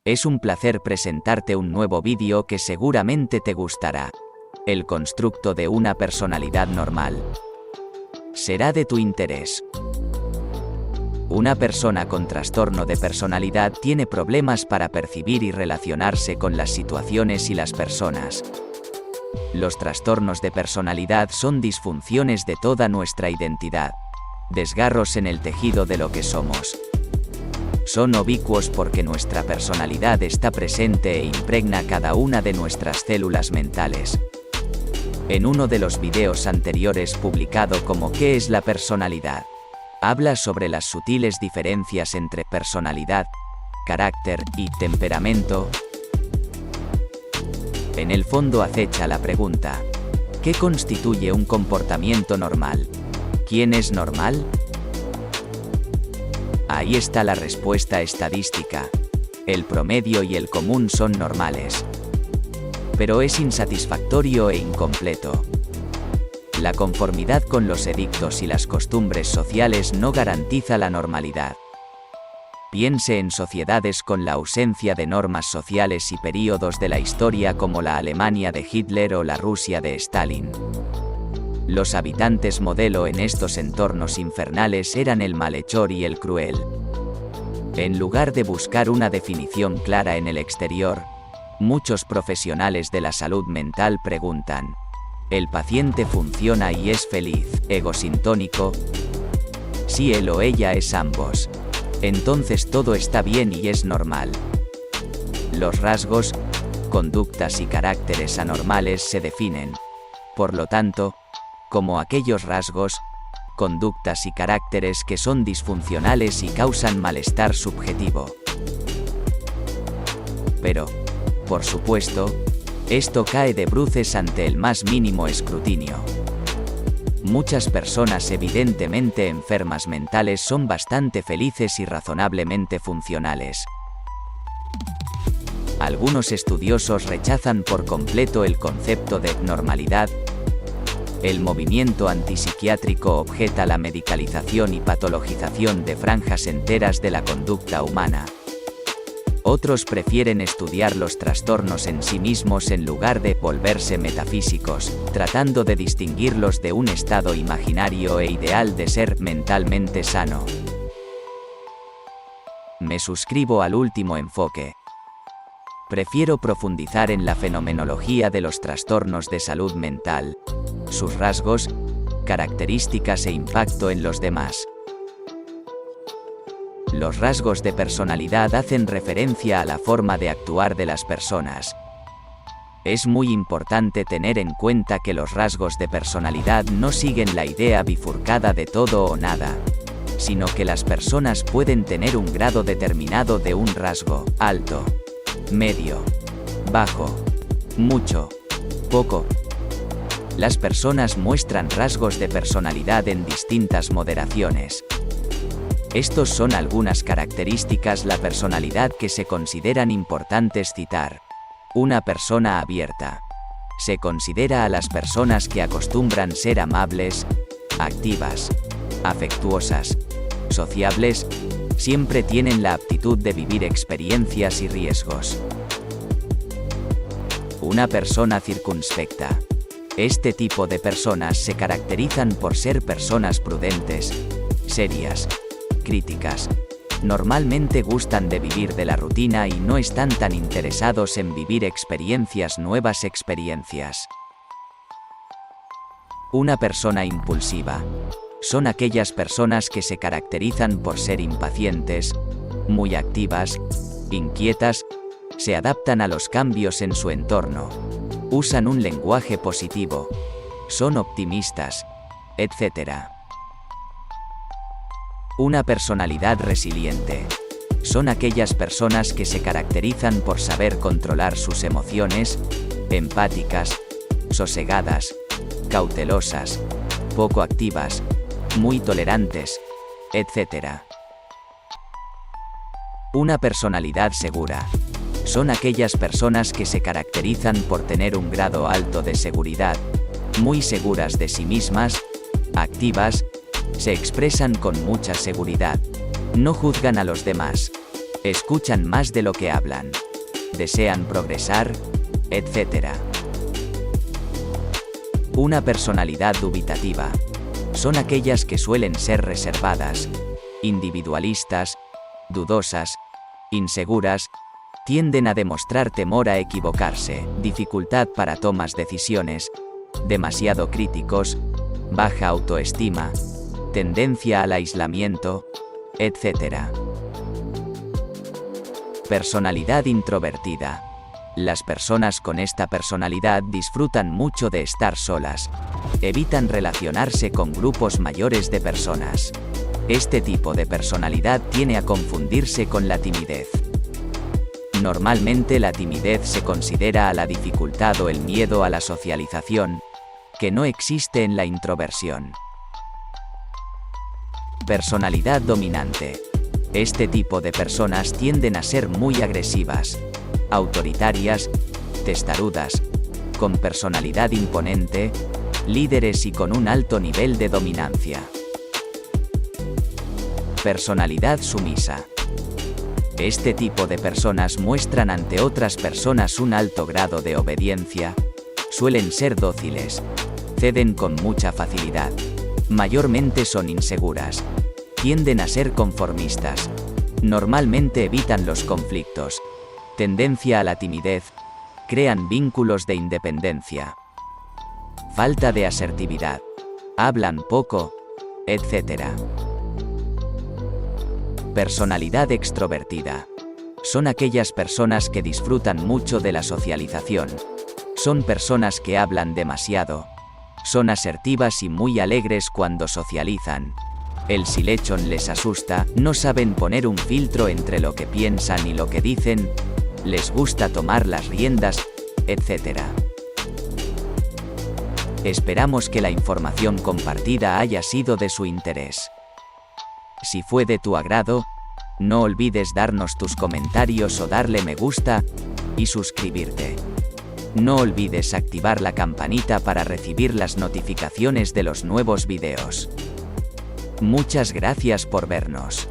Es un placer presentarte un nuevo vídeo que seguramente te gustará. El constructo de una personalidad normal. Será de tu interés. Una persona con trastorno de personalidad tiene problemas para percibir y relacionarse con las situaciones y las personas. Los trastornos de personalidad son disfunciones de toda nuestra identidad. Desgarros en el tejido de lo que somos. Son ubicuos porque nuestra personalidad está presente e impregna cada una de nuestras células mentales. En uno de los videos anteriores publicado como ¿Qué es la personalidad?, habla sobre las sutiles diferencias entre personalidad, carácter y temperamento. En el fondo acecha la pregunta: ¿qué constituye un comportamiento normal? ¿Quién es normal? Ahí está la respuesta estadística. El promedio y el común son normales. Pero es insatisfactorio e incompleto. La conformidad con los edictos y las costumbres sociales no garantiza la normalidad. Piense en sociedades con la ausencia de normas sociales y períodos de la historia como la Alemania de Hitler o la Rusia de Stalin. Los habitantes modelo en estos entornos infernales eran el malhechor y el cruel. En lugar de buscar una definición clara en el exterior, muchos profesionales de la salud mental preguntan: ¿el paciente funciona y es feliz, egosintónico? Si él o ella es ambos, entonces todo está bien y es normal. Los rasgos, conductas y caracteres anormales se definen, por lo tanto, como aquellos rasgos, conductas y caracteres que son disfuncionales y causan malestar subjetivo. Pero, por supuesto, esto cae de bruces ante el más mínimo escrutinio. Muchas personas evidentemente enfermas mentales son bastante felices y razonablemente funcionales. Algunos estudiosos rechazan por completo el concepto de normalidad. El movimiento antipsiquiátrico objeta la medicalización y patologización de franjas enteras de la conducta humana. Otros prefieren estudiar los trastornos en sí mismos en lugar de volverse metafísicos, tratando de distinguirlos de un estado imaginario e ideal de ser mentalmente sano. Me suscribo al último enfoque. Prefiero profundizar en la fenomenología de los trastornos de salud mental, sus rasgos, características e impacto en los demás. Los rasgos de personalidad hacen referencia a la forma de actuar de las personas. Es muy importante tener en cuenta que los rasgos de personalidad no siguen la idea bifurcada de todo o nada, sino que las personas pueden tener un grado determinado de un rasgo, alto, medio, bajo, mucho, poco. Las personas muestran rasgos de personalidad en distintas moderaciones. Estos son algunas características de la personalidad que se consideran importantes citar. Una persona abierta. Se considera a las personas que acostumbran ser amables, activas, afectuosas, sociables, siempre tienen la aptitud de vivir experiencias y riesgos. Una persona circunspecta. Este tipo de personas se caracterizan por ser personas prudentes, serias, críticas. Normalmente gustan de vivir de la rutina y no están tan interesados en vivir nuevas experiencias. Una persona impulsiva. Son aquellas personas que se caracterizan por ser impacientes, muy activas, inquietas, se adaptan a los cambios en su entorno, usan un lenguaje positivo, son optimistas, etc. Una personalidad resiliente. Son aquellas personas que se caracterizan por saber controlar sus emociones, empáticas, sosegadas, cautelosas, poco activas, muy tolerantes, etc. Una personalidad segura. Son aquellas personas que se caracterizan por tener un grado alto de seguridad, muy seguras de sí mismas, activas, se expresan con mucha seguridad, no juzgan a los demás, Escuchan más de lo que hablan. Desean progresar, etc. Una personalidad dubitativa. Son aquellas que suelen ser reservadas, individualistas, dudosas, inseguras, tienden a demostrar temor a equivocarse, dificultad para tomas decisiones, demasiado críticos, baja autoestima, tendencia al aislamiento, etc. Personalidad introvertida. Las personas con esta personalidad disfrutan mucho de estar solas. Evitan relacionarse con grupos mayores de personas. Este tipo de personalidad tiende a confundirse con la timidez. Normalmente la timidez se considera a la dificultad o el miedo a la socialización, que no existe en la introversión. Personalidad dominante. Este tipo de personas tienden a ser muy agresivas, autoritarias, testarudas, con personalidad imponente, líderes y con un alto nivel de dominancia. Personalidad sumisa. Este tipo de personas muestran ante otras personas un alto grado de obediencia, suelen ser dóciles, ceden con mucha facilidad, mayormente son inseguras, tienden a ser conformistas, normalmente evitan los conflictos, tendencia a la timidez, crean vínculos de independencia, falta de asertividad, hablan poco, etc. Personalidad extrovertida. Son aquellas personas que disfrutan mucho de la socialización. Son personas que hablan demasiado. Son asertivas y muy alegres cuando socializan. El silencio les asusta, no saben poner un filtro entre lo que piensan y lo que dicen, les gusta tomar las riendas, etc. Esperamos que la información compartida haya sido de su interés. Si fue de tu agrado, no olvides darnos tus comentarios o darle me gusta, y suscribirte. No olvides activar la campanita para recibir las notificaciones de los nuevos videos. Muchas gracias por vernos.